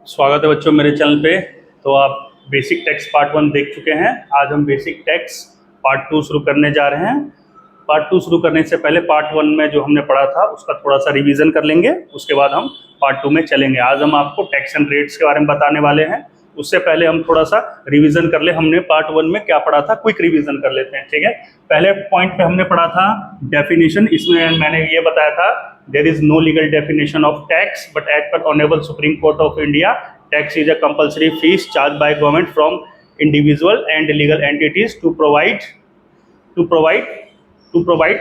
स्वागत है बच्चों मेरे चैनल पे। तो आप बेसिक टैक्स पार्ट 1 देख चुके हैं। आज हम बेसिक टैक्स पार्ट 2 शुरू करने जा रहे हैं। पार्ट 2 शुरू करने से पहले पार्ट 1 में जो हमने पढ़ा था उसका थोड़ा सा रिवीजन कर लेंगे, उसके बाद हम पार्ट 2 में चलेंगे। आज हम आपको टैक्स एंड रेट्स के बारे में बताने वाले हैं। उससे पहले हम थोड़ा सा रिवीजन कर ले, हमने पार्ट 1 में क्या पढ़ा था, क्विक रिवीजन कर लेते हैं। ठीक है, पहले पॉइंट पे हमने पढ़ा था डेफिनेशन। इसमें मैंने ये बताया था there is no legal definition of tax, but as per Honorable Supreme Court of India, tax is a compulsory fees charged by government from individual and legal entities to provide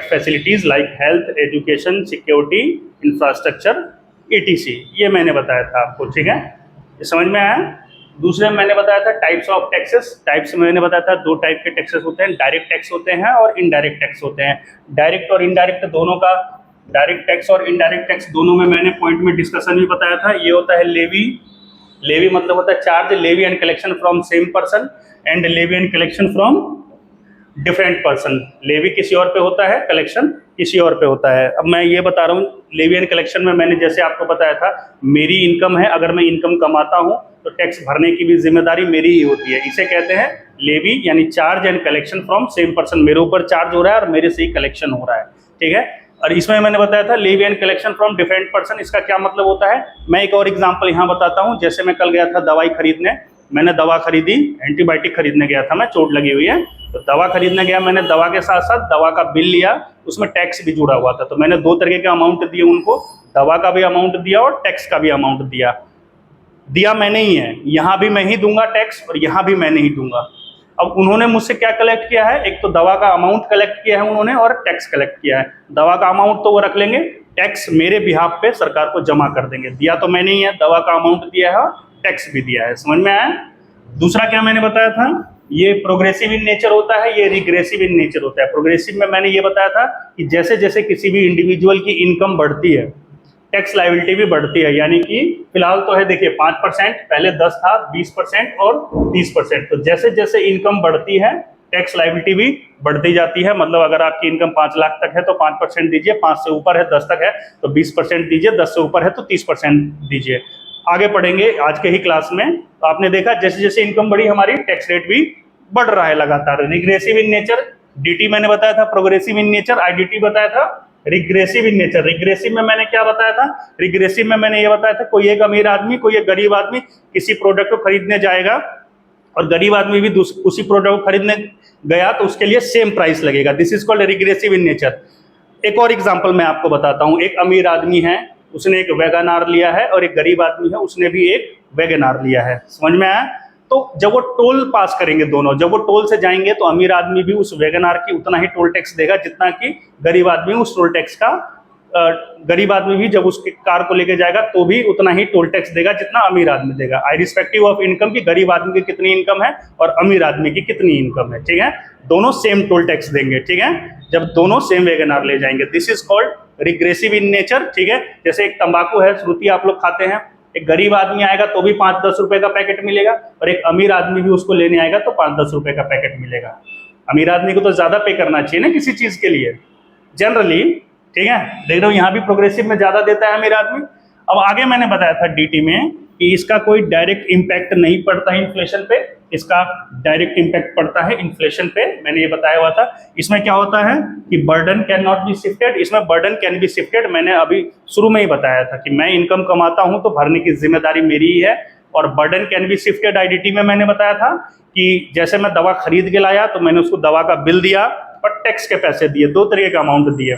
facilities like health, education, security, infrastructure, etc. ये मैंने बताया था आपको। ठीक है, ये समझ में आया। दूसरे में मैंने बताया था टाइप्स ऑफ टैक्सेस। टाइप्स में मैंने बताया था दो टाइप के टैक्सेस होते हैं, डायरेक्ट टैक्स होते हैं और इनडायरेक्ट टैक्स होते हैं। डायरेक्ट और इनडायरेक्ट दोनों का, डायरेक्ट टैक्स और इनडायरेक्ट टैक्स दोनों में मैंने पॉइंट में डिस्कशन भी बताया था। ये होता है लेवी। लेवी मतलब होता है charge, levy and collection from same person and levy and collection from different person. Levy किसी और पे होता है, कलेक्शन किसी और पे होता है। अब मैं ये बता रहा हूँ, लेवी एंड कलेक्शन में मैंने जैसे आपको बताया था, मेरी इनकम है, अगर मैं इनकम कमाता हूँ तो टैक्स भरने की भी जिम्मेदारी मेरी ही होती है। इसे कहते हैं लेवी, यानी charge and collection from same person. मेरे ऊपर चार्ज हो रहा है और मेरे से ही कलेक्शन हो रहा है। ठीक है, और इसमें मैंने बताया था levy and collection from different person. इसका क्या मतलब होता है, मैं एक और एग्जांपल यहाँ बताता हूँ। जैसे मैं कल गया था दवाई खरीदने, मैंने दवा खरीदी, एंटीबायोटिक खरीदने गया था मैं, चोट लगी हुई है तो दवा खरीदने गया। मैंने दवा के साथ साथ दवा का बिल लिया, उसमें टैक्स भी जुड़ा हुआ था। तो मैंने दो तरीके के अमाउंट दिए उनको, दवा का भी अमाउंट दिया और टैक्स का भी अमाउंट दिया मैंने ही है। यहाँ भी मैं ही दूंगा टैक्स और यहाँ भी मैं नहीं दूंगा। अब उन्होंने मुझसे क्या कलेक्ट किया है, एक तो दवा का अमाउंट कलेक्ट किया है उन्होंने और टैक्स कलेक्ट किया है। दवा का अमाउंट तो वो रख लेंगे, टैक्स मेरे बिहाफ पे सरकार को जमा कर देंगे। दिया तो मैंने ही है, दवा का अमाउंट दिया है और टैक्स भी दिया है। समझ में आया। दूसरा क्या मैंने बताया था, ये प्रोग्रेसिव इन नेचर होता है, ये रिग्रेसिव इन नेचर होता है। प्रोग्रेसिव में मैंने ये बताया था कि जैसे जैसे किसी भी इंडिविजुअल की इनकम बढ़ती है, टैक्स लायबिलिटी भी बढ़ती है। यानी कि फिलहाल तो है, देखिए 5%, पहले 10 था, 20% और 30%। तो जैसे जैसे इनकम बढ़ती है टैक्स लायबिलिटी भी बढ़ती जाती है। मतलब अगर आपकी इनकम 5 लाख तक है तो 5% दीजिए, 5 से ऊपर है 10 तक है तो 20% दीजिए, 10 से ऊपर है तो 30% दीजिए। आगे पढ़ेंगे आज के ही क्लास में। तो आपने देखा जैसे जैसे इनकम बढ़ी हमारी टैक्स रेट भी बढ़ रहा है लगातार। रिग्रेसिव इन नेचर, डीटी मैंने बताया था, प्रोग्रेसिव इन नेचर आईडीटी बताया था, रिग्रेसिव इन नेचर। रिग्रेसिव में मैंने क्या बताया था, रिग्रेसिव में मैंने ये बताया था कोई एक अमीर आदमी, कोई एक गरीब आदमी किसी प्रोडक्ट को खरीदने जाएगा और गरीब आदमी भी उसी प्रोडक्ट को खरीदने गया तो उसके लिए सेम प्राइस लगेगा। This is called regressive in nature. एक और एग्जांपल मैं आपको बताता हूँ। एक अमीर आदमी है, उसने एक वैगन आर लिया है और एक गरीब आदमी है, उसने भी एक वैगन आर लिया है। समझ में आया। तो जब वो टोल पास करेंगे दोनों, जब वो टोल से जाएंगे तो अमीर आदमी भी उस वैगन आर की उतना ही टोल टैक्स देगा जितना कि गरीब आदमी उस टोल टैक्स का, गरीब आदमी भी जब उसकी कार को लेके जाएगा तो भी उतना ही टोल टैक्स देगा जितना अमीर आदमी देगा। आई रिस्पेक्टिव ऑफ इनकम की गरीब आदमी की कितनी इनकम है और अमीर आदमी की कितनी इनकम है। ठीक है, दोनों सेम टोल टैक्स देंगे। ठीक है, जब दोनों सेम वैगन आर ले जाएंगे, this is called regressive in nature. ठीक है, जैसे एक तंबाकू है, श्रुति आप लोग खाते हैं, एक गरीब आदमी आएगा तो भी 5-10 रुपए का पैकेट मिलेगा और एक अमीर आदमी भी उसको लेने आएगा तो 5-10 रुपए का पैकेट मिलेगा। अमीर आदमी को तो ज्यादा पे करना चाहिए ना किसी चीज के लिए जनरली। ठीक है, देख रहे हो यहाँ भी प्रोग्रेसिव में ज्यादा देता है अमीर आदमी। अब आगे मैंने बताया था डीटी में कि इसका कोई डायरेक्ट इम्पैक्ट नहीं पड़ता है इन्फ्लेशन पे, इसका डायरेक्ट इम्पैक्ट पड़ता है इन्फ्लेशन पे। मैंने ये बताया हुआ था। इसमें क्या होता है कि burden can not be shifted, इसमें बर्डन कैन बी शिफ्टेड। मैंने अभी शुरू में ही बताया था कि मैं इनकम कमाता हूं तो भरने की जिम्मेदारी मेरी ही है। और burden can be shifted IDT में मैंने बताया था कि जैसे मैं दवा खरीद के लाया तो मैंने उसको दवा का बिल दिया और टैक्स के पैसे दिए, दो तरीके का अमाउंट दिए।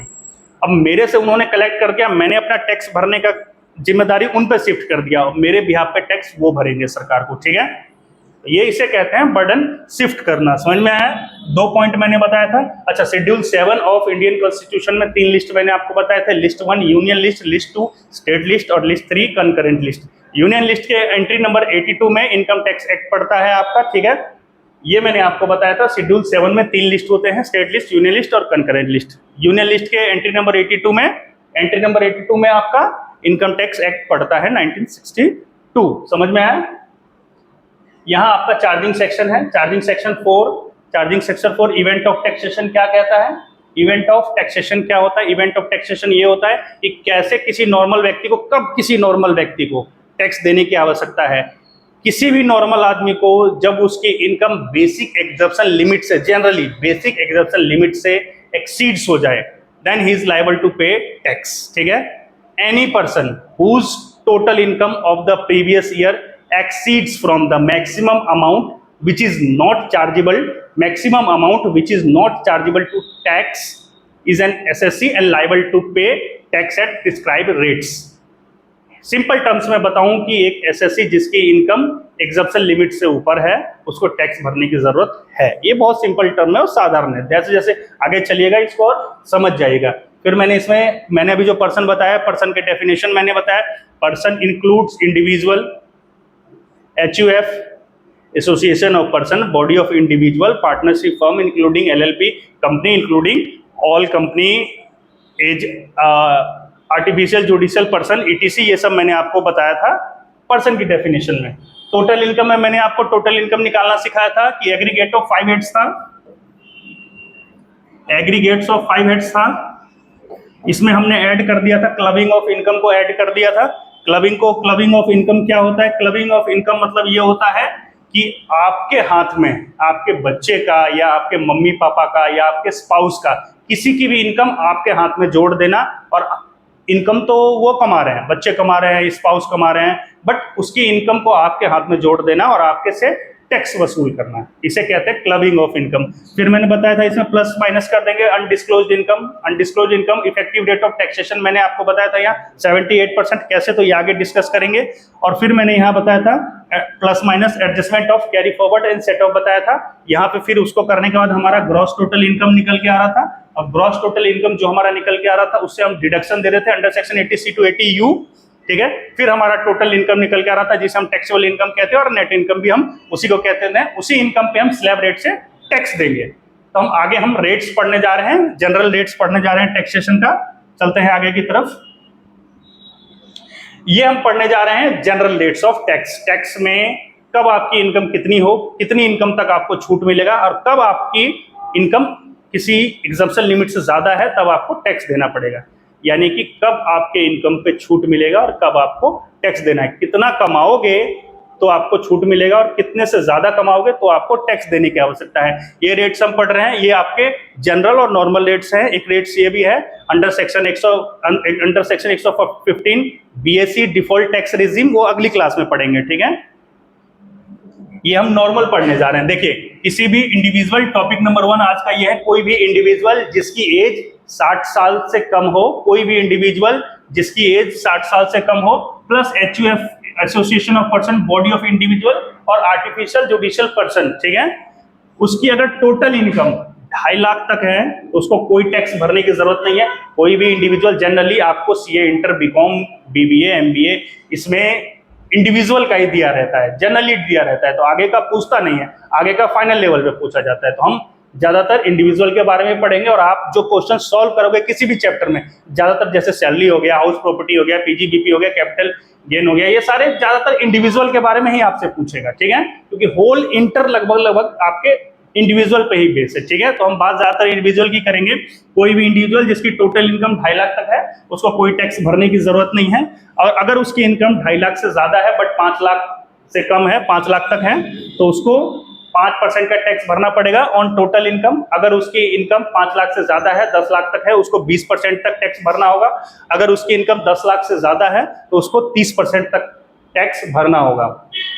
अब मेरे से उन्होंने कलेक्ट करके मैंने अपना टैक्स भरने का जिम्मेदारी उन पर शिफ्ट कर दिया, मेरे बिहाफ पे टैक्स वो भरेंगे सरकार को। ठीक है, ये इसे कहते हैं बर्डन शिफ्ट करना। समझ में आया। दो पॉइंट मैंने बताया था। अच्छा, शेड्यूल 7 ऑफ इंडियन कॉन्स्टिट्यूशन में 3 लिस्ट मैंने आपको बताया था। List 1 union list, list 2 state list और list 3 concurrent list. Union list के एंट्री नंबर 82 में इनकम टैक्स एक्ट पड़ता है आपका। ठीक है, ये मैंने आपको बताया था। शेड्यूल 7 में 3 लिस्ट होते हैं, स्टेट लिस्ट, यूनियन लिस्ट और कंकरेंट लिस्ट। यूनियन लिस्ट के एंट्री नंबर 82 में आपका इनकम टैक्स एक्ट पड़ता है 1962। समझ में आया। यहाँ आपका चार्जिंग सेक्शन है, charging section 4 event of taxation क्या कहता है। इवेंट ऑफ टैक्सेशन क्या होता है, इवेंट ऑफ टैक्सेशन ये होता है कि कैसे किसी नॉर्मल व्यक्ति को, कब किसी नॉर्मल व्यक्ति को टैक्स देने की आवश्यकता है। किसी भी नॉर्मल आदमी को जब उसकी इनकम बेसिक एग्जम्पशन लिमिट से, जनरली बेसिक एग्जम्पशन लिमिट से एक्सीड्स हो जाए, then he is liable to pay tax. ठीक है, any person whose total income of the previous year exceeds from the maximum amount which is not chargeable, maximum amount which is not chargeable to tax is an SSC and liable to pay tax at prescribed rates। Simple terms में बताऊं कि एक SSC जिसकी income exemption limit से ऊपर है उसको tax भरने की जरूरत है। ये बहुत सिंपल टर्म है और साधारण है, जैसे जैसे आगे चलिएगा इसको और समझ जाइएगा। फिर मैंने अभी जो पर्सन बताया, पर्सन के डेफिनेशन मैंने बताया, person includes individual, HUF association of person, body of individual, partnership firm including LLP, company including all company, as artificial judicial person ETC, ये सब मैंने आपको बताया था पर्सन की डेफिनेशन में। टोटल इनकम में मैंने आपको टोटल इनकम निकालना सिखाया था कि एग्रीगेट ऑफ 5 हेड्स था, एग्रीगेट्स ऑफ 5 हेड्स था। इसमें हमने ऐड कर दिया था, क्लबिंग ऑफ इनकम को ऐड कर दिया था। क्लबिंग ऑफ इनकम क्या होता है? क्लबिंग ऑफ इनकम मतलब ये होता है कि आपके हाथ में आपके बच्चे का या आपके मम्मी पापा का या आपके स्पाउस का किसी की भी इनकम आपके हाथ में जोड़ देना, और इनकम तो वो कमा रहे हैं, बच्चे कमा रहे हैं, स्पाउस कमा रहे हैं, बट उसकी इनकम को आपके हाथ में जोड़ देना और आपके से टैक्स वसूल करना, इसे कहते हैं क्लबिंग ऑफ इनकम। फिर मैंने बताया था इसमें प्लस माइनस कर देंगे undisclosed income. Undisclosed income effective rate of taxation मैंने आपको बताया था यहाँ 78%, कैसे तो ये आगे डिस्कस करेंगे। और फिर मैंने यहाँ बताया था plus minus adjustment of carry forward and set of बताया था। यहाँ पे फिर उसको करने के बाद हमारा ग्रॉस टोटल इनकम निकल के आ रहा था, और ग्रॉस टोटल इनकम जो हमारा निकल के आ रहा था उससे हम डिडक्शन दे रहे थे under section 80C to 80U। ठीक है, फिर हमारा टोटल इनकम निकल के आ रहा था जिसे हम टैक्सेबल इनकम कहते हैं, और नेट इनकम भी हम उसी को कहते हैं। उसी इनकम पे हम स्लैब रेट से टैक्स देंगे। तो हम आगे हम रेट्स पढ़ने जा रहे हैं, जनरल रेट्स पढ़ने जा रहे हैं टैक्सेशन का। चलते हैं आगे की तरफ। ये हम पढ़ने जा रहे हैं general rates of tax. Tax में कब आपकी इनकम कितनी हो, कितनी इनकम तक आपको छूट मिलेगा, और कब आपकी इनकम किसी एग्जम्पशन लिमिट से ज्यादा है तब आपको टैक्स देना पड़ेगा। यानी कि कब आपके इनकम पे छूट मिलेगा और कब आपको टैक्स देना है। कितना कमाओगे तो आपको छूट मिलेगा, और कितने से ज्यादा कमाओगे तो आपको टैक्स देने की आवश्यकता है। ये रेट्स हम पढ़ रहे हैं, ये आपके जनरल और नॉर्मल रेट्स हैं। एक रेट्स ये भी है under section 115 BSE default tax regime, वो अगली क्लास में पढ़ेंगे। ठीक है, ये हम नॉर्मल पढ़ने जा रहे हैं। देखिए, किसी भी इंडिविजुअल, टॉपिक नंबर 1 आज का ये है, कोई भी इंडिविजुअल जिसकी एज 60 साल से कम हो, कोई भी इंडिविजुअल जिसकी एज 60 साल से कम हो, plus HUF association of person, body of individual, और आर्टिफिशियल जुडिशियल पर्सन। ठीक है, उसकी अगर टोटल इनकम 2.5 लाख तक है तो उसको कोई टैक्स भरने की जरूरत नहीं है। कोई भी इंडिविजुअल, जनरली आपको CA, inter, BCom, BBA, MBA, इसमें इंडिविजुअल का ही दिया रहता है, जनरली दिया रहता है, तो आगे का पूछता नहीं है, आगे का फाइनल लेवल पे पूछा जाता है। तो हम ज्यादातर इंडिविजुअल के बारे में पढ़ेंगे, और आप जो क्वेश्चन सॉल्व करोगे किसी भी चैप्टर में, ज्यादातर जैसे सैलरी हो गया, हाउस प्रॉपर्टी हो गया, PGBP हो गया, कैपिटल गेन हो गया, ये सारे ज्यादातर इंडिविजुअल के बारे में ही आपसे पूछेगा। ठीक है, क्योंकि होल इंटर लगभग आपके इंडिविजुअल पे ही बेस है। ठीक है, तो हम बात ज्यादातर इंडिविजुअल की करेंगे। कोई भी इंडिविजुअल जिसकी टोटल इनकम 2.5 लाख तक है उसको कोई टैक्स भरने की जरूरत नहीं है, और अगर उसकी इनकम 2.5 लाख से ज्यादा है बट 5 लाख से कम है, 5 लाख तक है, तो उसको 5% का टैक्स भरना पड़ेगा ऑन टोटल इनकम। अगर उसकी इनकम 5 लाख से ज्यादा है, 10 लाख तक है, उसको 20% तक टैक्स भरना होगा। अगर उसकी इनकम 10 लाख से ज्यादा है तो उसको 30% तक टैक्स भरना होगा।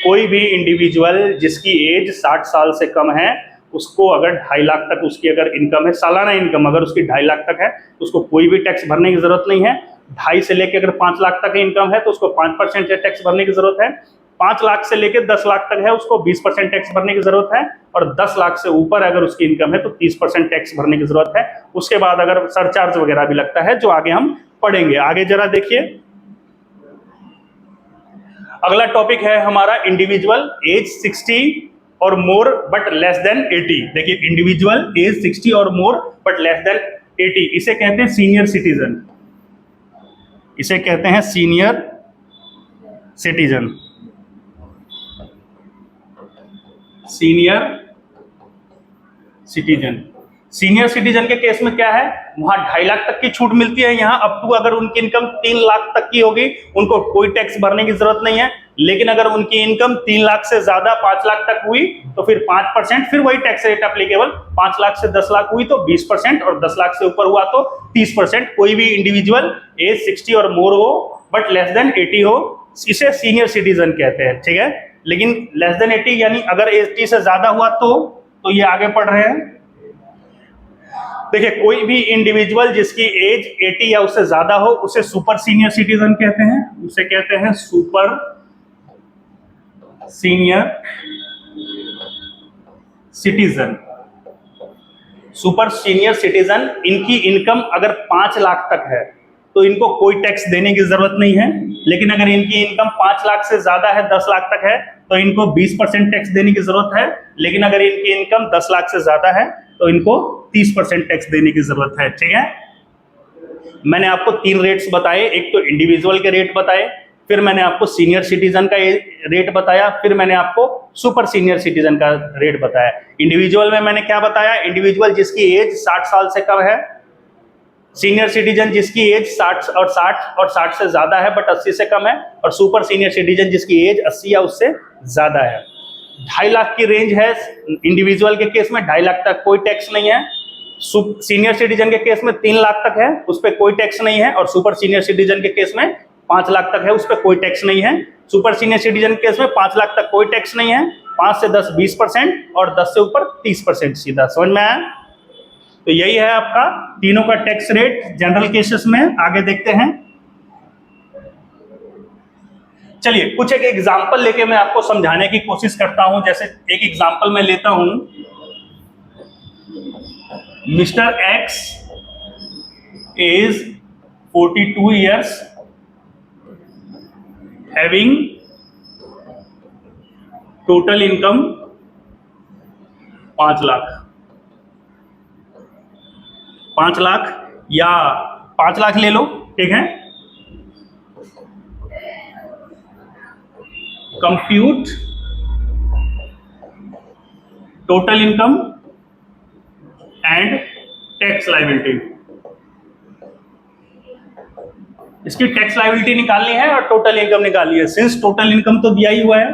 कोई भी इंडिविजुअल जिसकी एज 60 साल से कम है उसको अगर 2.5 लाख तक उसकी अगर इनकम है, सालाना इनकम अगर उसकी 2.5 लाख तक है तो उसको कोई भी टैक्स भरने की जरूरत नहीं है। 2.5 से लेकर अगर 5 लाख तक इनकम है तो उसको 5% टैक्स भरने की जरूरत है। 5 लाख से लेकर 10 लाख तक है उसको 20% टैक्स भरने की जरूरत है, और 10 लाख से ऊपर अगर उसकी इनकम है तो 30% टैक्स भरने की जरूरत है। उसके बाद अगर सरचार्ज वगैरह भी लगता है, जो आगे हम पढ़ेंगे। आगे जरा देखिए, अगला टॉपिक है हमारा इंडिविजुअल एज 60 और मोर बट लेस देन 80। देखिए, इंडिविजुअल एज 60 और मोर बट लेस देन 80, इसे कहते हैं सीनियर सिटीजन। इसे कहते हैं senior citizen. Senior citizen senior citizen के केस में क्या है, वहां 2.5 लाख तक की छूट मिलती है, यहाँ अप टू अगर उनकी इनकम 3 लाख तक की होगी उनको कोई टैक्स भरने की जरूरत नहीं है। लेकिन अगर उनकी इनकम 3 लाख से ज्यादा 5 लाख तक हुई तो फिर 5%, फिर वही टैक्स रेट एप्लीकेबल। 5 लाख से 10 लाख हुई तो 20% और 10 लाख से ऊपर हुआ तो 30%। कोई भी इंडिविजुअल एज 60 और मोर हो बट लेस देन 80 हो, इसे सीनियर सिटीजन कहते हैं, ठीक है। लेकिन लेस देन 80 यानी अगर 80 से ज्यादा हुआ तो ये आगे पढ़ रहे हैं। देखिए, कोई भी इंडिविजुअल जिसकी एज 80 या उससे ज्यादा हो उसे सुपर सीनियर सिटीजन कहते हैं, उसे कहते हैं super senior citizen. Super senior citizen, इनकी इनकम अगर 5 लाख तक है तो इनको कोई टैक्स देने की जरूरत नहीं है। लेकिन अगर इनकी इनकम 5 लाख से ज्यादा है, 10 लाख तक है, तो इनको 20% टैक्स देने की जरूरत है। लेकिन अगर इनकी इनकम 10 लाख से ज्यादा है तो इनको 30% टैक्स देने की जरूरत है, ठीक है। मैंने आपको 3 रेट्स बताए, एक तो इंडिविजुअल के रेट बताए, फिर मैंने आपको सीनियर सिटीजन का रेट बताया, फिर मैंने आपको सुपर सीनियर सिटीजन का रेट बताया। इंडिविजुअल में मैंने क्या बताया, इंडिविजुअल जिसकी एज 60 साल से कम है, सीनियर सिटीजन जिसकी एज 60 से ज्यादा है बट 80 से कम है, और सुपर सीनियर सिटीजन जिसकी एज 80 या उससे ज्यादा है। 2.5 लाख की रेंज है इंडिविजुअल के केस में, 2.5 लाख तक कोई टैक्स नहीं है। सीनियर सिटीजन के केस में 3 लाख तक है, उस पर कोई टैक्स नहीं है। और सुपर सीनियर सिटीजन के केस में 5 लाख तक है, उस पर कोई टैक्स नहीं है। सुपर सीनियर सिटीजन के केस में 5 लाख तक कोई टैक्स नहीं है, 5 से 10 20% और 10 से ऊपर 30% सीधा। समझ में आया? तो यही है आपका तीनों का टैक्स रेट जनरल केसेस में। आगे देखते हैं। चलिए कुछ एक एग्जांपल लेके मैं आपको समझाने की कोशिश करता हूं। जैसे एक एग्जांपल मैं लेता हूं, mister x is 42 years having total income 5 lakh. 5 lakh या 5 लाख ले लो, ठीक है। Compute total income and tax liability. इसकी टैक्स लायबिलिटी निकालनी है और टोटल इनकम निकालनी है। सिंस टोटल इनकम तो दिया ही हुआ है,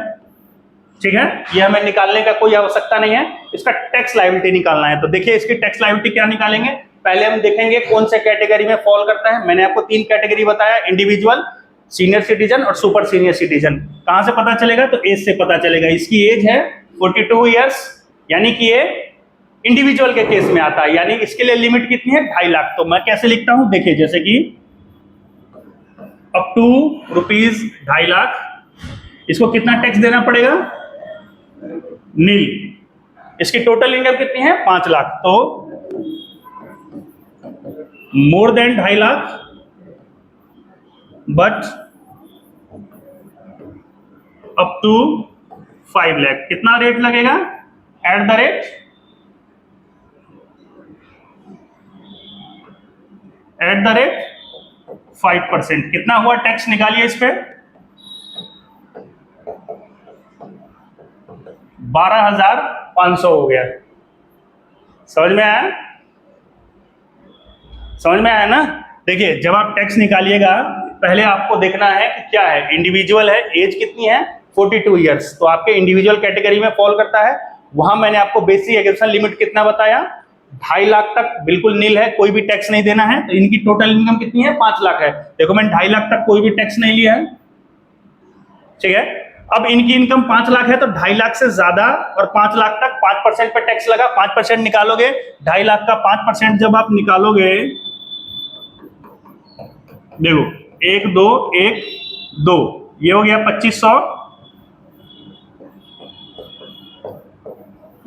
ठीक है, ये हमें निकालने का कोई आवश्यकता नहीं है। इसका टैक्स लायबिलिटी निकालना है। तो देखिए इसकी टैक्स लायबिलिटी क्या निकालेंगे, पहले हम देखेंगे कौन से कैटेगरी में फॉल करता है। मैंने आपको 3 कैटेगरी बताया, इंडिविजुअल, सीनियर सिटीजन और सुपर सीनियर सिटीजन। कहां से पता चलेगा, तो एज से पता चलेगा। इसकी एज है 42 years, यानी कि ये इंडिविजुअल के केस में आता है, यानी इसके लिए लिमिट कितनी है, 2.5 लाख। तो मैं कैसे लिखता हूं, देखिए जैसे कि अप टू ₹2.5 लाख, इसको कितना टैक्स देना पड़ेगा, नील। इसकी टोटल इनकम कितनी है, 5 लाख, तो more than 2.5 lakh but up to 5 lakh. कितना रेट लगेगा, एट द रेट 5%। कितना हुआ टैक्स, निकालिए इस पे, 12,500 हो गया। समझ में आया, समझ में आया ना। देखिए जब आप टैक्स निकालिएगा पहले आपको देखना है कि क्या है, इंडिविजुअल है, एज कितनी है 42 years, तो आपके इंडिविजुअल कैटेगरी में फॉल करता है। वहां मैंने आपको बेसिक एग्जेम्पशन लिमिट कितना बताया, 2.5 लाख तक बिल्कुल नील है, कोई भी टैक्स नहीं देना है। तो इनकी टोटल इनकम कितनी है, 5 लाख है। देखो मैंने 2.5 लाख तक कोई भी टैक्स नहीं लिया है, ठीक है। अब इनकी इनकम 5 लाख है तो 2.5 लाख से ज्यादा और 5 लाख तक 5% पे टैक्स लगा, 5% निकालोगे। 2.5 लाख का 5% जब आप निकालोगे, देखो 1 2 1 2, ये हो गया 2500,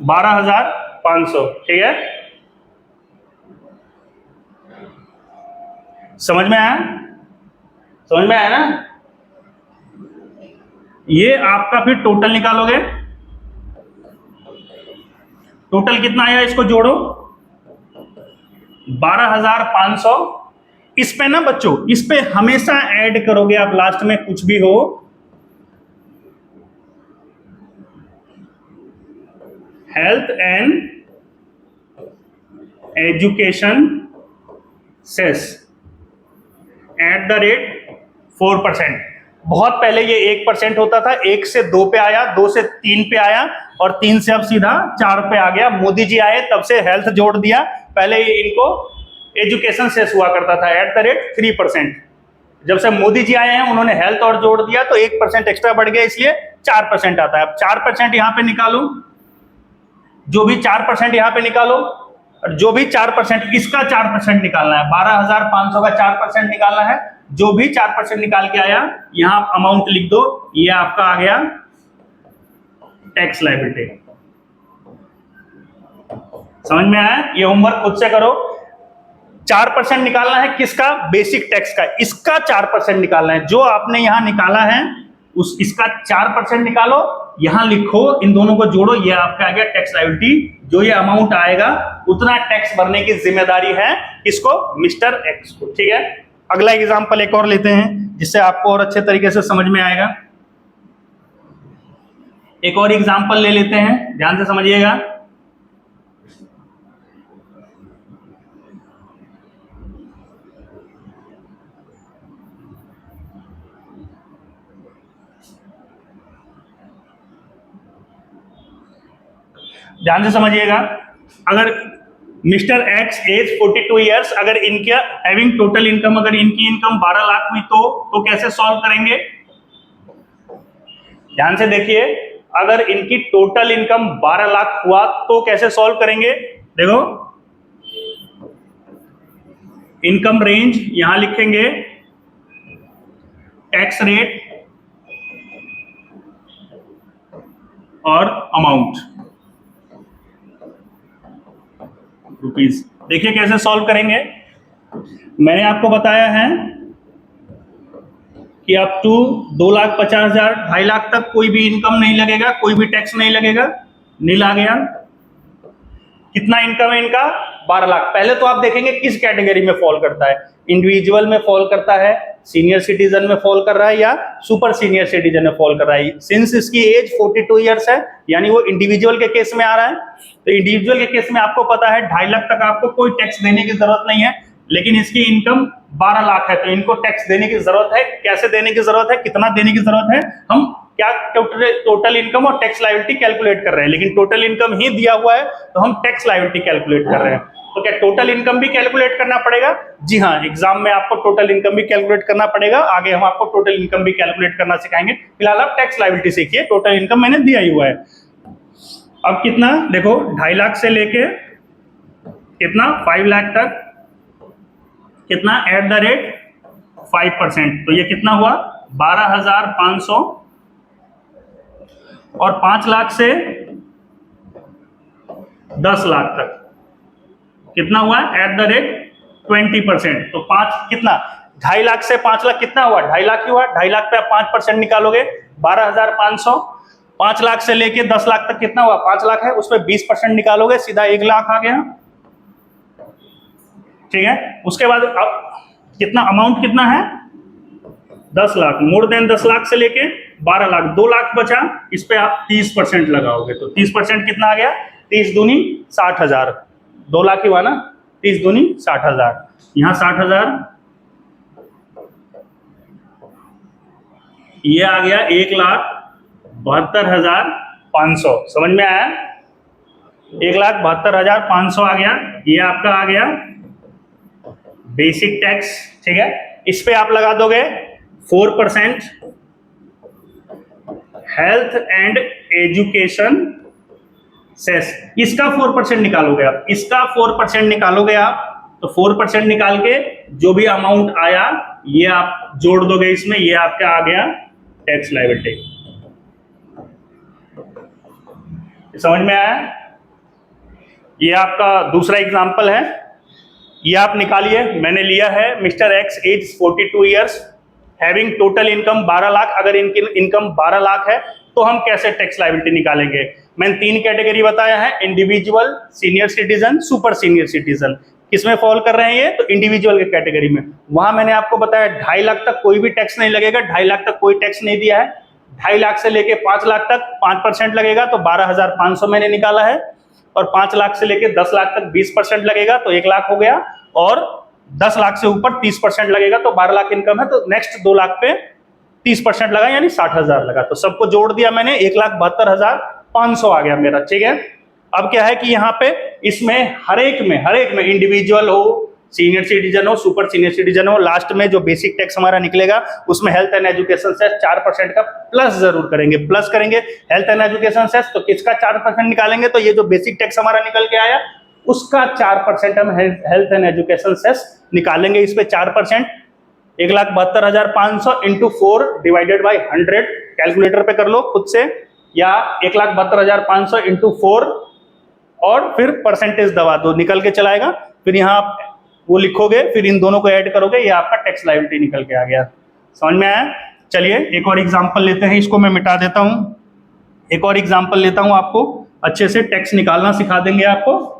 12,500, ठीक है। समझ में आया, समझ में आया ना। ये आपका फिर टोटल निकालोगे, टोटल कितना आया, इसको जोड़ो 12,500। इस पे ना बच्चों, इस पे हमेशा ऐड करोगे आप, लास्ट में कुछ भी हो, health and education cess at the rate 4%। बहुत पहले ये 1% होता था, 1 से 2 पे आया, 2 से 3 पे आया और 3 से अब सीधा 4 पे आ गया। मोदी जी आए तब से हेल्थ जोड़ दिया, पहले इनको एजुकेशन सेस हुआ करता था एट द रेट 3%। जब से मोदी जी आए हैं उन्होंने हेल्थ और जोड़ दिया तो 1% एक्स्ट्रा बढ़ गया, इसलिए 4% आता है। अब 4% यहां पे निकालो, जो भी 4% यहां पे निकालो, और जो भी 4% इसका 4% निकालना है, 12,500 का 4% निकालना है। जो भी 4% निकाल के आया यहां अमाउंट लिख दो, ये आपका आ गया टैक्स लायबिलिटी। समझ में आया? ये होमवर्क खुद से करो। 4% निकालना है किसका? बेसिक टैक्स का। इसका 4% निकालना है, जो आपने यहां निकाला है उस इसका 4% निकालो, यहां लिखो, इन दोनों को जोड़ो, ये आपका आ गया टैक्स लायबिलिटी। जो ये अमाउंट आएगा उतना टैक्स भरने की जिम्मेदारी है किसको? मिस्टर एक्स को। ठीक है, अगला एग्जांपल एक और लेते हैं जिससे आपको और अच्छे तरीके से समझ में आएगा। एक और एग्जांपल ले लेते हैं, ध्यान से समझिएगा। ध्यान से समझिएगा। अगर मिस्टर एक्स एज 42 ईयर्स, अगर इनका हैविंग टोटल इनकम, अगर इनकी इनकम 12 लाख हुई तो कैसे सॉल्व करेंगे? ध्यान से देखिए, अगर इनकी टोटल इनकम 12 लाख हुआ तो कैसे सॉल्व करेंगे? देखो, इनकम रेंज यहां लिखेंगे, टैक्स रेट और अमाउंट रुपीज। देखिए कैसे सॉल्व करेंगे। मैंने आपको बताया है कि अप टू 2,50,000 2.5 लाख तक कोई भी इनकम नहीं लगेगा, कोई भी टैक्स नहीं लगेगा। नील आ गया। कितना इनकम है इनका? 12 लाख। पहले तो आप देखेंगे किस कैटेगरी में फॉल करता है। इंडिविजुअल में फॉल करता है, सीनियर सिटीजन में फॉल कर रहा है, या सुपर सीनियर सिटीजन में फॉल कर रहा है। सिंस इसकी एज 42 ईयर्स है, यानी वो इंडिविजुअल के केस में आ रहा है। तो इंडिविजुअल के केस में आपको पता है 2.5 लाख तक आपको कोई टैक्स देने की जरूरत नहीं है, लेकिन इसकी इनकम 12 लाख है तो इनको टैक्स देने की जरूरत है। कैसे देने की जरूरत है, कितना देने की जरूरत है? हम क्या टोटल इनकम और टैक्स लायबिलिटी कैलकुलेट कर रहे हैं, लेकिन टोटल इनकम ही दिया हुआ है तो हम टैक्स लायबिलिटी कैलकुलेट कर रहे हैं। तो क्या टोटल इनकम भी कैलकुलेट करना पड़ेगा? जी हाँ, एग्जाम में आपको टोटल इनकम भी कैलकुलेट करना पड़ेगा। आगे हम आपको टोटल इनकम भी कैलकुलेट करना सिखाएंगे। फिलहाल आप टैक्स लायबिलिटी सीखिए, टोटल इनकम मैंने दिया ही हुआ है। अब कितना देखो, 2.5 लाख से लेके कितना 5 लाख तक, कितना एट द रेट 5%। तो ये कितना हुआ? 12,500। और 5 लाख से 10 लाख तक कितना हुआ? Eight the rate 20%। तो 5 कितना? 2.5 लाख से 5 लाख कितना हुआ? 2.5 लाख ही हुआ। 2.5 लाख पे आप 5% निकालोगे, 12,500। 5 लाख से लेके 10 लाख तक कितना हुआ? 5 लाख है, उस पर 20% निकालोगे, सीधा 1 लाख आ गया। ठीक है, उसके बाद अब कितना अमाउंट कितना है? 10 लाख। मोर देन 10 लाख से लेके 12 लाख, 2 लाख बचा, इस पे आप 30% लगाओगे तो 30% कितना आ गया? 30 दूनी 60,000। 2 लाख ही हुआ ना, 30 दूनी 60,000। यहां 60,000, ये आ गया 1,72,500। समझ में आया? 1,72,500 आ गया। ये आपका आ गया बेसिक टैक्स। ठीक है, इस पे आप लगा दोगे 4% हेल्थ एंड एजुकेशन सेस। इसका 4% निकालोगे आप, इसका 4% निकालोगे आप, तो 4% निकाल के जो भी अमाउंट आया ये आप जोड़ दोगे इसमें, ये आपका आ गया टैक्स लायबिलिटी। समझ में आया? ये आपका दूसरा एग्जांपल है, ये आप निकालिए। मैंने लिया है mister X age 42 years, having total income 12 lakh. अगर इनकी इनकम 12 लाख है तो हम कैसे टैक्स लायबिलिटी निकालेंगे? मैंने 3 कैटेगरी बताया है, individual, senior citizen, super senior citizen. किसमें फॉल कर रहे हैं ये? तो इंडिविजुअल के कैटेगरी में। वहां मैंने आपको बताया 2.5 लाख तक कोई भी टैक्स नहीं लगेगा, 2.5 लाख तक कोई टैक्स नहीं दिया है। 2.5 लाख से लेके 5 लाख तक 5% लगेगा, तो 12,500 मैंने निकाला है। और 5 लाख से लेके 10 लाख तक 20% लगेगा तो 1 लाख हो गया, और 10 लाख से ऊपर 30% लगेगा तो 12 लाख इनकम है, तो नेक्स्ट 2 लाख पे 30% लगा यानी 60,000 लगा। तो सबको जोड़ दिया मैंने, 1,72,500 आ गया मेरा। ठीक है, अब क्या है कि यहाँ पे इसमें हर एक में इंडिविजुअल हो, सीनियर सिटीजन हो, सुपर सीनियर सिटीजन हो, लास्ट में जो बेसिक टैक्स हमारा निकलेगा उसमें हेल्थ एंड एजुकेशन सेस 4% का प्लस जरूर करेंगे, प्लस करेंगे हेल्थ एंड एजुकेशन सेस। तो किसका 4% निकालेंगे, तो ये जो बेसिक टैक्स हमारा निकल के आया उसका 4% हम हेल्थ एंड एजुकेशन सेस निकालेंगे। इस पे 4% 1,72,500 इंटू 4 डिवाइडेड बाई 100, कैलकुलेटर पे कर लो खुद से, या 1,72,500 इंटू 4 और फिर परसेंटेज दबा दो, निकल के चलाएगा। फिर यहाँ आप वो लिखोगे, फिर इन दोनों को ऐड करोगे, ये आपका टैक्स लायबिलिटी निकल के आ गया। समझ में आया? चलिए एक और एग्जांपल लेते हैं, इसको मैं मिटा देता हूं। एक और एग्जांपल लेता हूं, आपको अच्छे से टैक्स निकालना सिखा देंगे आपको।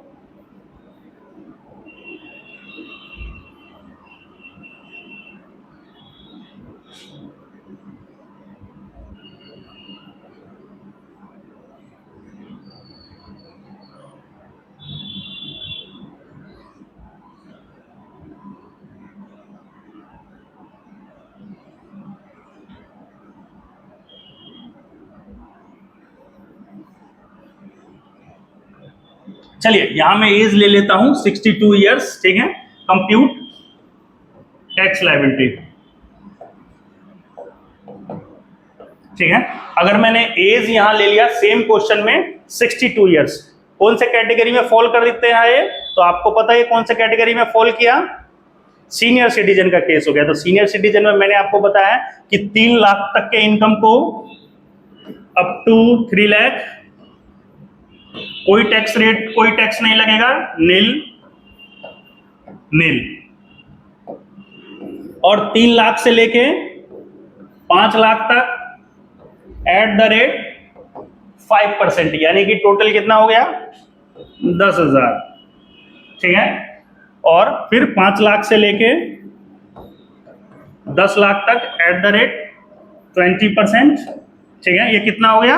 चलिए यहां मैं एज ले लेता हूं 62 ईयर्स। ठीक है, कंप्यूट टैक्स लायबिलिटी। ठीक है, अगर मैंने एज यहां ले लिया सेम क्वेश्चन में 62 ईयर्स, कौन से कैटेगरी में फॉल कर देते हैं ये, तो आपको पता है कौन से कैटेगरी में फॉल किया, सीनियर सिटीजन का केस हो गया। तो सीनियर सिटीजन में मैंने आपको बताया कि 3 लाख तक के इनकम को अप टू 3 लाख कोई टैक्स रेट, कोई टैक्स नहीं लगेगा, नील। और 3 लाख से लेके 5 लाख तक एट द रेट 5%, यानी कि टोटल कितना हो गया 10,000। ठीक है, और फिर 5 लाख से लेके 10 लाख तक एट द रेट 20%। ठीक है, ये कितना हो गया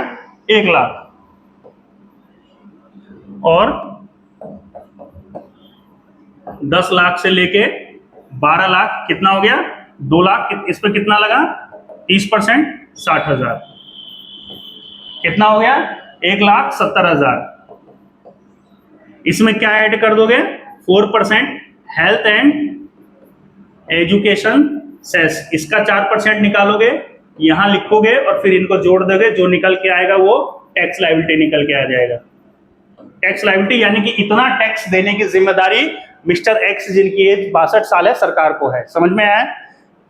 1 लाख। और 10 लाख से लेके 12 लाख कितना हो गया 2 लाख, इस पे कितना लगा 30%, 60,000, कितना हो गया 1,70,000। इसमें क्या ऐड कर दोगे 4% हेल्थ एंड एजुकेशन सेस, इसका 4% निकालोगे, यहां लिखोगे और फिर इनको जोड़ दोगे, जो निकल के आएगा वो टैक्स लायबिलिटी निकल के आ जाएगा। टैक्स लायबिलिटी यानी कि इतना टैक्स देने की जिम्मेदारी मिस्टर एक्स जिनकी एज 62 साल है सरकार को है। समझ में आया?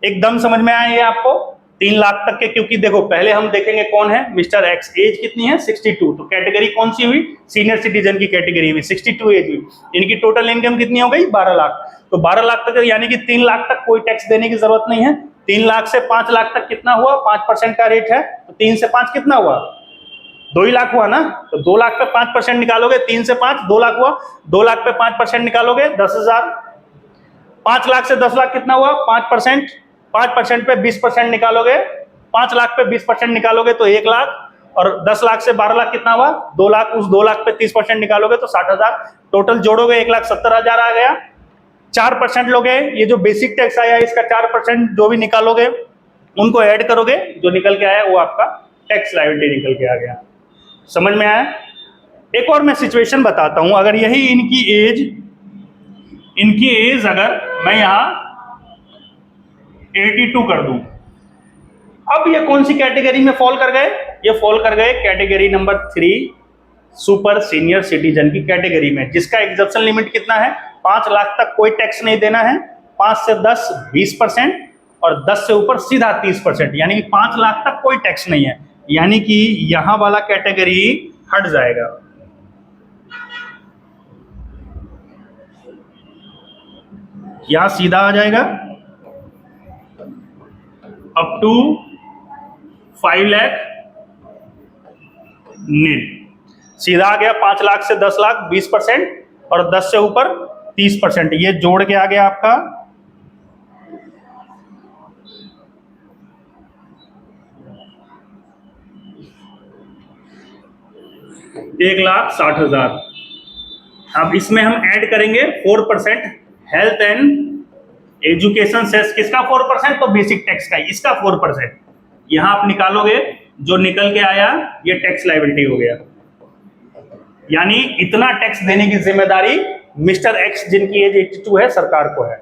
एकदम समझ में आया ये आपको? 3 लाख तक के, क्योंकि देखो पहले हम देखेंगे कौन है मिस्टर एक्स, एज कितनी है 62, तो कैटेगरी कौन सी हुई, सीनियर सिटीजन की कैटेगरी हुई, 62 एज हुई, इनकी टोटल इनकम कितनी हो गई 12 लाख। तो 12 लाख तक यानी कि 3 लाख तक कोई टैक्स देने की जरूरत नहीं है। 3 लाख से 5 लाख तक कितना हुआ 5% का रेट है, तो 3 से 5 कितना हुआ 2 ही लाख हुआ ना। तो 2 लाख पे 5% निकालोगे, 3 से 5 2 लाख हुआ, 2 लाख पे 5% निकालोगे 10,000, 5 लाख से 10 लाख कितना हुआ 5%, 5% पे 20% निकालोगे, 5 लाख पे 20% निकालोगे तो 1 लाख, और 10 लाख से 12 लाख कितना हुआ 2 लाख, उस 2 लाख पे 30% निकालोगे तो 60,000, टोटल जोड़ोगे 1,70,000 आ गया। 4% लोगे, ये जो बेसिक टैक्स आया इसका 4% जो भी निकालोगे उनको ऐड करोगे, जो निकल के आया वो आपका टैक्स लायबिलिटी निकल के आ गया। समझ में आया? एक और मैं सिचुएशन बताता हूं, अगर यही इनकी एज अगर मैं यहां 82 कर दूं, अब ये कौन सी कैटेगरी में फॉल कर गए, ये फॉल कर गए category number 3 super senior citizen की कैटेगरी में, जिसका एग्जप्शन लिमिट कितना है 5 लाख तक कोई टैक्स नहीं देना है, 5 से 10 20%, और 10 से ऊपर सीधा 30%, यानी कि 5 लाख तक कोई टैक्स नहीं है, यानी कि यहां वाला कैटेगरी हट जाएगा। यहां सीधा आ जाएगा अप टू 5 लाख नील, सीधा आ गया 5 लाख से 10 लाख 20%, और 10 से ऊपर 30%, ये जोड़ के आ गया आपका 1,60,000। अब इसमें हम ऐड करेंगे 4% हेल्थ एंड एजुकेशन सेस, किसका 4%? तो बेसिक टैक्स का, इसका 4%। यहां आप निकालोगे, जो निकल के आया ये टैक्स लायबिलिटी हो गया, यानी इतना टैक्स देने की जिम्मेदारी मिस्टर एक्स, जिनकी एज 82 है, सरकार को है।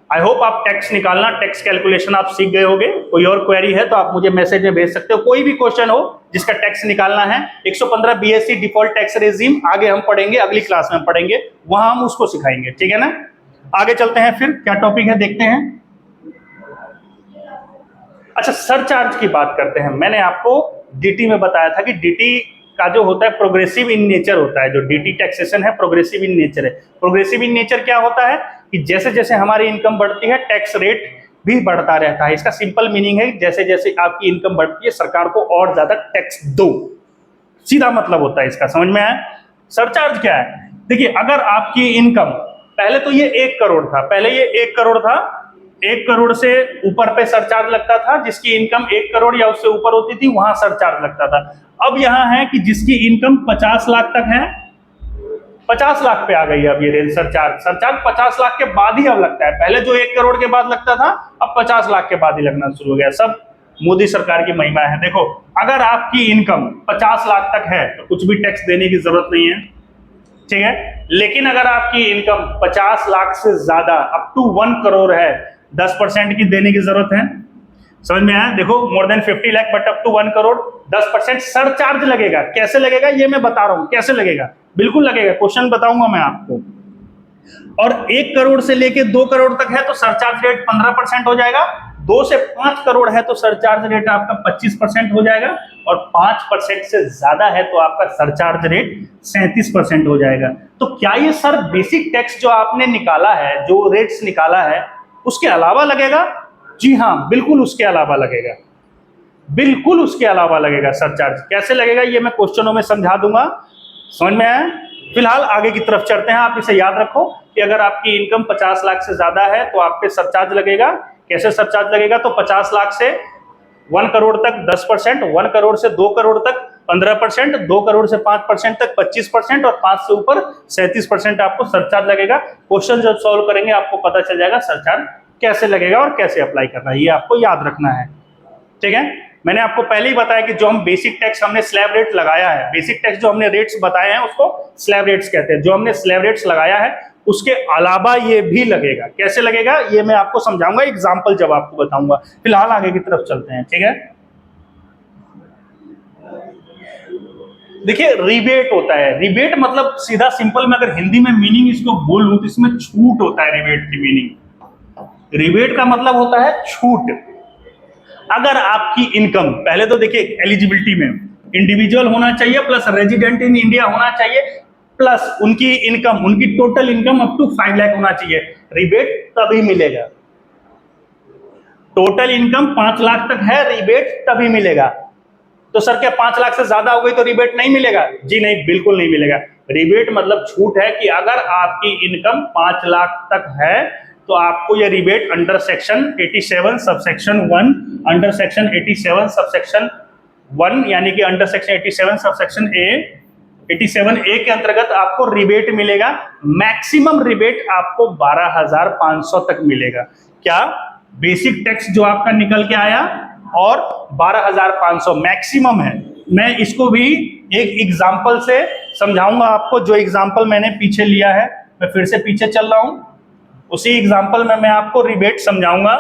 आई होप आप टैक्स निकालना, टैक्स कैलकुलेशन आप सीख गए होंगे। कोई और क्वेरी है तो आप मुझे मैसेज में भेज सकते हो, कोई भी क्वेश्चन हो जिसका टैक्स निकालना है। 115 बीएससी डिफॉल्ट टैक्स रेजिम आगे हम पढ़ेंगे, अगली क्लास में पढ़ेंगे, वहां हम उसको सिखाएंगे, ठीक है ना। आगे चलते हैं, फिर क्या टॉपिक है देखते हैं। अच्छा, सरचार्ज की बात करते हैं। मैंने आपको डीटी में बताया था कि डीटी का जो होता है प्रोग्रेसिव इन नेचर होता है। जो डीटी टैक्सेशन है प्रोग्रेसिव इन नेचर है। प्रोग्रेसिव इन नेचर क्या होता है कि जैसे जैसे हमारी इनकम बढ़ती है टैक्स रेट भी बढ़ता रहता है। इसका सिंपल मीनिंग है जैसे जैसे आपकी इनकम बढ़ती है सरकार को और ज्यादा टैक्स दो, सीधा मतलब होता है इसका, समझ में आया। सरचार्ज क्या है? देखिए, अगर आपकी इनकम, पहले तो ये 1 करोड़ था, पहले ये 1 करोड़ था, 1 करोड़ से ऊपर पे सरचार्ज लगता था। जिसकी इनकम 1 करोड़ या उससे ऊपर होती थी वहां सरचार्ज लगता था। अब यहां है कि जिसकी इनकम 50 लाख तक है, 50 लाख पे आ गई है अब ये रेंज। सरचार्ज 50 लाख के बाद ही अब लगता है। पहले जो 1 करोड़ के बाद लगता था, अब 50 लाख के बाद ही लगना शुरू हो गया। सब मोदी सरकार की महिमा है। देखो, अगर आपकी इनकम 50 लाख तक है तो कुछ भी टैक्स देने की जरूरत नहीं है, ठीक है। लेकिन अगर आपकी इनकम 50 लाख से ज्यादा अप टू 1 करोड़ है, 10% की देने की जरूरत है। समझ में आया? देखो, more than 50 lakh but up to 1 crore 10% surcharge लगेगा। कैसे लगेगा ये मैं बता रहा हूं, कैसे लगेगा, बिल्कुल लगेगा, क्वेश्चन बताऊंगा मैं आपको। और 1 करोड़ से लेके 2 करोड़ तक है तो सरचार्ज रेट 15% हो जाएगा। 2 से 5 करोड़ है तो सरचार्ज रेट आपका 25% हो जाएगा। और 5% से ज्यादा है तो आपका सरचार्ज रेट 37% हो जाएगा। तो क्या ये सर बेसिक टैक्स जो आपने निकाला है, जो रेट्स निकाला है, उसके अलावा लगेगा? जी हाँ, बिल्कुल उसके अलावा लगेगा, बिल्कुल उसके अलावा लगेगा सरचार्ज। कैसे लगेगा ये मैं क्वेश्चनों में समझा दूंगा, समझ में आया। फिलहाल आगे की तरफ चलते हैं। आप इसे याद रखो कि अगर आपकी इनकम 50 लाख से ज्यादा है तो आप पे सरचार्ज लगेगा। कैसे सरचार्ज लगेगा? तो 50 लाख से 1 करोड़ तक 10%, 1 करोड़ से 2 करोड़ तक 15%, 2 करोड़ से 5% तक 25% और 5 से ऊपर 37% आपको सरचार्ज लगेगा। क्वेश्चन जब सॉल्व करेंगे आपको पता चल जाएगा सरचार्ज कैसे लगेगा और कैसे अप्लाई करना है, ये आपको याद रखना है, ठीक है। मैंने आपको पहले ही बताया कि जो हम बेसिक टैक्स हमने स्लैब रेट लगाया है, बेसिक टैक्स जो हमने रेट्स बताए हैं उसको स्लैब रेट्स कहते हैं। जो हमने स्लैब रेट्स लगाया है उसके अलावा ये भी लगेगा। कैसे लगेगा ये मैं आपको समझाऊंगा, एग्जांपल जब आपको बताऊंगा। फिलहाल आगे की तरफ चलते हैं, ठीक है। देखिए, रिबेट होता है। रिबेट मतलब सीधा सिंपल में अगर हिंदी में मीनिंग इसको बोलूं तो इसमें छूट होता है। रिबेट की मीनिंग, रिबेट का मतलब होता है छूट। अगर आपकी इनकम, पहले तो देखिए एलिजिबिलिटी में इंडिविजुअल होना चाहिए प्लस रेजिडेंट इन इंडिया होना चाहिए प्लस उनकी इनकम, उनकी total income up to 5 lakh होना चाहिए। रिबेट तभी मिलेगा। टोटल इनकम 5 लाख तक है, रिबेट तभी मिलेगा। तो सर क्या 5 लाख से ज्यादा हो गई तो रिबेट नहीं मिलेगा? जी नहीं, बिल्कुल नहीं मिलेगा। रिबेट मतलब छूट है कि अगर आपकी इनकम 5 लाख तक है तो आपको यह rebate under section 87 subsection 1, under section 87 subsection 1 यानी कि अंडर सेक्शन 87 सबसेक्शन ए, 87A के अंतर्गत आपको रिबेट मिलेगा। मैक्सिमम रिबेट आपको 12,500 तक मिलेगा। क्या? बेसिक टैक्स जो आपका निकल के आया और 12,500 मैक्सिमम है। मैं इसको भी एक एग्जांपल से समझाऊंगा आपको। जो एग्जांपल मैंने पीछे लिया है, मैं फिर से पीछे चल रहा हूं, उसी एग्जांपल में मैं आपको रिबेट समझाऊंगा।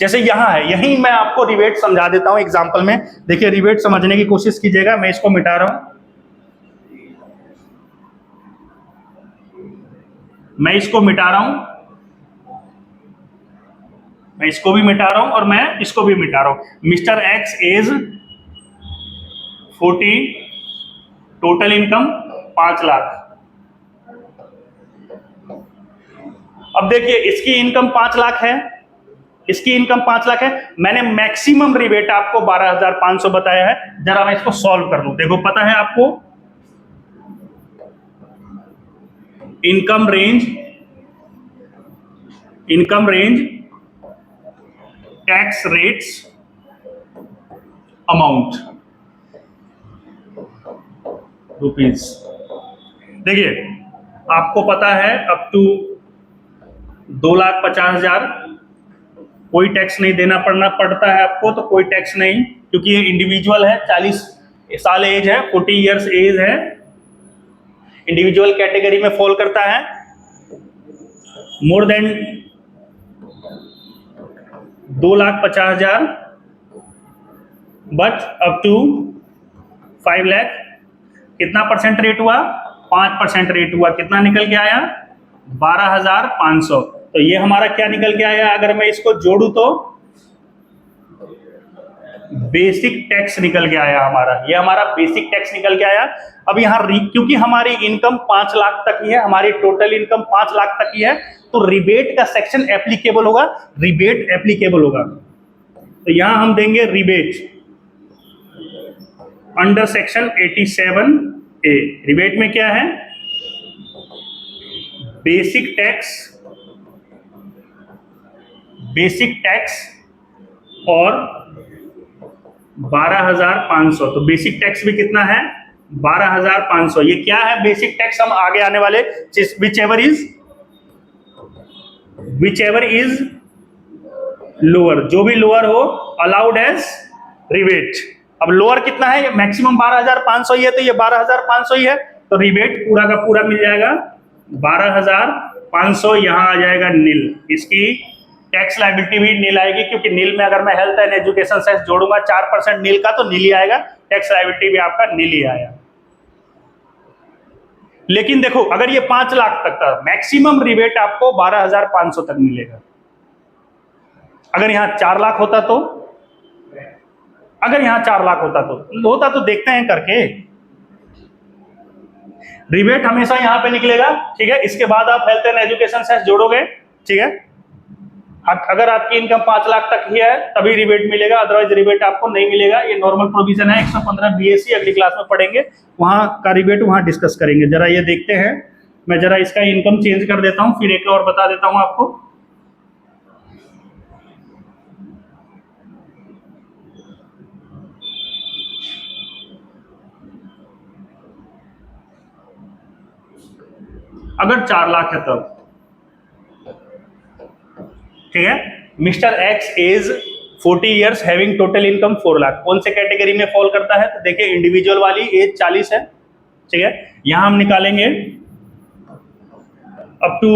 जैसे यहां है, यहीं मैं आपको रिबेट समझा देता हूं एग्जांपल में। देखिए, रिबेट समझने की कोशिश कीजिएगा। मैं इसको मिटा रहा हूं, मैं इसको मिटा रहा हूं, मैं इसको भी मिटा रहा हूं और मैं इसको भी मिटा रहा हूं। Mister X age 40, total income 5 lakh. अब देखिए, इसकी इनकम 5 लाख है, इसकी इनकम 5 लाख है। मैंने मैक्सिमम रिबेट आपको 12,500 बताया है। जरा मैं इसको सॉल्व कर लूं। देखो, पता है आपको income range tax rates amount rupees. देखिए आपको पता है अप टू 2,50,000 कोई टैक्स नहीं देना पड़ता है आपको, तो कोई टैक्स नहीं, क्योंकि ये इंडिविजुअल है, 40 साल एज है, 40 इयर्स एज है, इंडिविजुअल कैटेगरी में फॉल करता है। More than 2,50,000 but up to 5 lakh कितना परसेंट रेट हुआ? 5% रेट हुआ। कितना निकल के आया? 12,500। तो ये हमारा क्या निकल के आया? अगर मैं इसको जोड़ू तो बेसिक टैक्स निकल के आया हमारा, ये हमारा बेसिक टैक्स निकल के आया। अब यहाँ क्योंकि हमारी इनकम 5 लाख तक ही है, हमारी टोटल इनकम 5 लाख तक ही है, तो रिबेट का सेक्शन एप्लीकेबल होगा, रिबेट एप्लीकेबल होगा। तो यहां हम देंगे rebate under section 87A। Rebate में क्या है? बेसिक टैक्स और 12,500। तो बेसिक टैक्स भी कितना है? 12,500। ये क्या है बेसिक टैक्स? हम आगे आने वाले विच एवर इज लोअर, जो भी लोअर हो अलाउड एज रिबेट। अब लोअर कितना है? मैक्सिमम 12,500 ही है, तो ये 12,500 ही है, तो रिबेट पूरा का पूरा मिल जाएगा 12,500। यहां आ जाएगा नील, इसकी टैक्स लायबिलिटी भी नील आएगी, क्योंकि नील में अगर मैं हेल्थ एंड एजुकेशन सेस जोड़ूंगा 4% नील का, तो नील ही आएगा, टैक्स लायबिलिटी भी आपका नील ही आया। लेकिन देखो अगर ये 5 लाख तक था, मैक्सिमम रिबेट आपको 12,500 तक मिलेगा। अगर यहां 4 लाख होता तो, अगर यहां 4 लाख होता तो देखते हैं करके, रिबेट हमेशा यहां पे निकलेगा, ठीक है। इसके बाद आप हेल्थ एंड एजुकेशन सेस जोड़ोगे, ठीक है। अगर आपकी इनकम 5 लाख तक ही है तभी रिबेट मिलेगा, अदरवाइज रिबेट आपको नहीं मिलेगा। ये नॉर्मल प्रोविजन है 115 BAC, अगली क्लास में पढ़ेंगे, वहां का रिबेट वहां डिस्कस करेंगे। जरा ये देखते हैं, मैं जरा इसका इनकम चेंज कर देता हूं, फिर एक और बता देता हूं आपको। अगर 4 लाख है तब, ठीक है। Mister X age 40 years having total income 4 lakh, कौन से कैटेगरी में फॉल करता है? तो देखिए इंडिविजुअल वाली एज 40 है, ठीक है। यहां हम निकालेंगे अप टू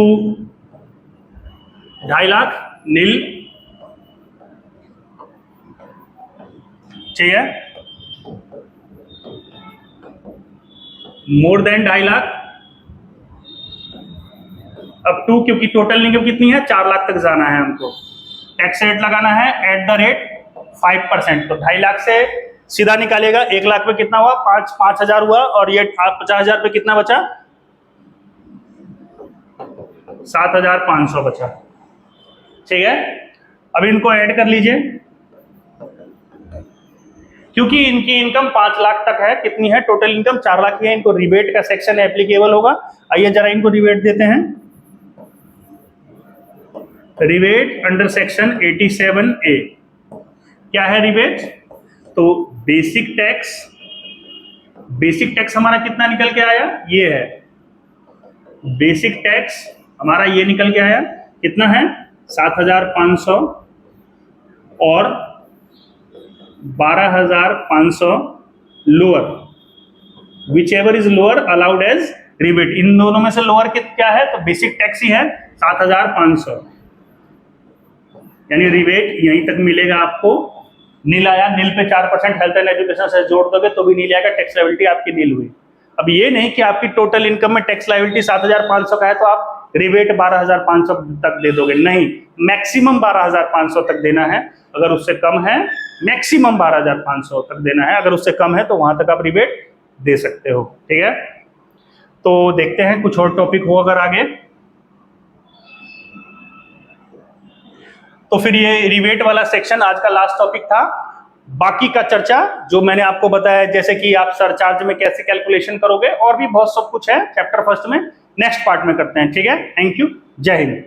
2.5 लाख नील, ठीक है। More than 2.5 lakh up to, क्योंकि टोटल इनकम कितनी है? 4 लाख तक जाना है हमको, टैक्स रेट लगाना है एट द रेट 5%। तो 2.5 लाख से सीधा निकालेगा, 1 लाख पे कितना हुआ? 5,000 हुआ, और ये 50,000 पे कितना बचा? 7,500 बचा, ठीक है। अब इनको ऐड कर लीजिए, क्योंकि इनकी इनकम 5 लाख तक है, कितनी है? टोटल इनकम 4 लाख की है, इनको रिबेट का सेक्शन एप्लीकेबल होगा। आइए जरा इनको रिबेट देते हैं। रिबेट अंडर सेक्शन 87A क्या है रिबेट? तो बेसिक टैक्स हमारा कितना निकल के आया? ये है बेसिक टैक्स हमारा, ये निकल के आया कितना है? 7,500 और 12,500 lower, whichever is lower allowed as rebate. इन दोनों में से लोअर क्या है? तो बेसिक टैक्स ही है 7,500, यानी रिबेट यहीं तक मिलेगा आपको। नील आया, नील पे 4% हेल्थ एंड एजुकेशन से जोड़ दोगे तो भी नील आएगा, टैक्स लायबिलिटी आपकी नील हुई। अब ये नहीं कि आपकी टोटल इनकम में टैक्स लायबिलिटी 7,500 का है तो आप रिबेट 12,500 तक दे दोगे, नहीं, मैक्सिमम 12,500 तक देना है। अगर उससे कम है, मैक्सिमम 12,500 तक देना है, अगर उससे कम है तो वहां तक आप रिबेट दे सकते हो, ठीक है। तो देखते हैं कुछ और टॉपिक हो अगर आगे, तो फिर ये रिबेट वाला सेक्शन आज का लास्ट टॉपिक था। बाकी का चर्चा जो मैंने आपको बताया, जैसे कि आप सरचार्ज में कैसे कैलकुलेशन करोगे, और भी बहुत सब कुछ है चैप्टर फर्स्ट में, नेक्स्ट पार्ट में करते हैं, ठीक है। थैंक यू, जय हिंद।